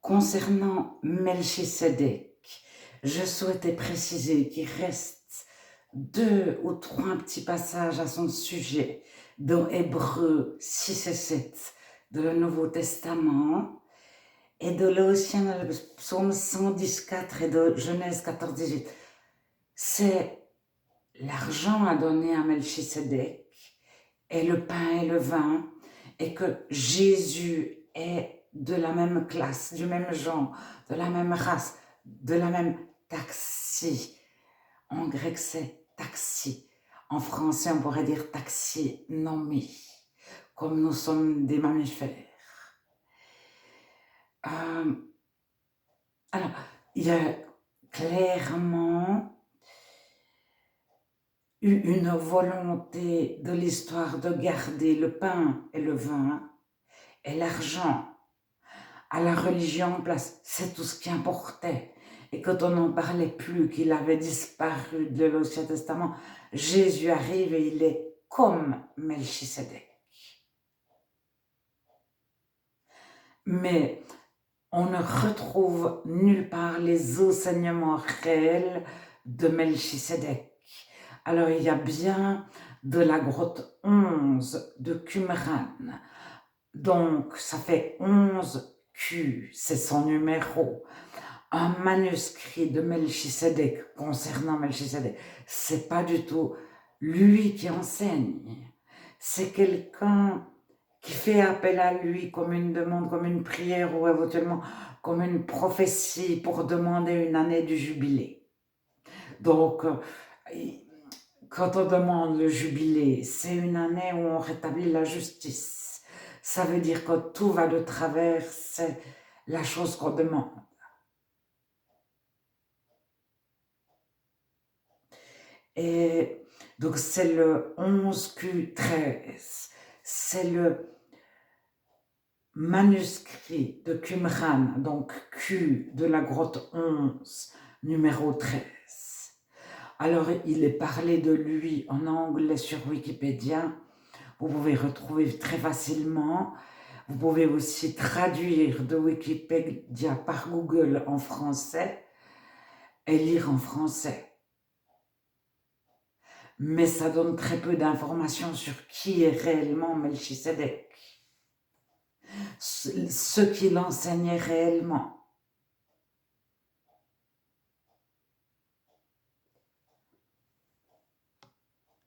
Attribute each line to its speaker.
Speaker 1: Concernant Melchisédek, je souhaitais préciser qu'il reste 2 ou 3 petits passages à son sujet dans Hébreux 6 et 7 de le Nouveau Testament et de là aussi dans le psaume 114 et de Genèse 14-18. C'est l'argent à donner à Melchisédek et le pain et le vin, et que Jésus est de la même classe, du même genre, de la même race, de la même taxi. En grec, c'est taxi. En français, on pourrait dire taxinomie, comme nous sommes des mammifères. Alors, il y a clairement eu une volonté de l'histoire de garder le pain et le vin et l'argent à la religion en place. C'est tout ce qui importait. Et quand on n'en parlait plus, qu'il avait disparu de l'Ancien Testament, Jésus arrive et il est comme Melchisédek. Mais on ne retrouve nulle part les enseignements réels de Melchisédek. Alors il y a bien de la grotte 11 de Qumran. Donc ça fait 11 Q, c'est son numéro. Un manuscrit de Melchisédek concernant Melchisédek, c'est pas du tout lui qui enseigne. C'est quelqu'un qui fait appel à lui comme une demande, comme une prière ou éventuellement comme une prophétie pour demander une année du jubilé. Donc, quand on demande le jubilé, c'est une année où on rétablit la justice. Ça veut dire que tout va de travers, c'est la chose qu'on demande. Et donc, c'est le 11Q13. C'est le manuscrit de Qumran, donc Q de la grotte 11, numéro 13. Alors, il est parlé de lui en anglais sur Wikipédia. Vous pouvez retrouver très facilement. Vous pouvez aussi traduire de Wikipédia par Google en français et lire en français. Mais ça donne très peu d'informations sur qui est réellement Melchisédek, ce qu'il enseignait réellement.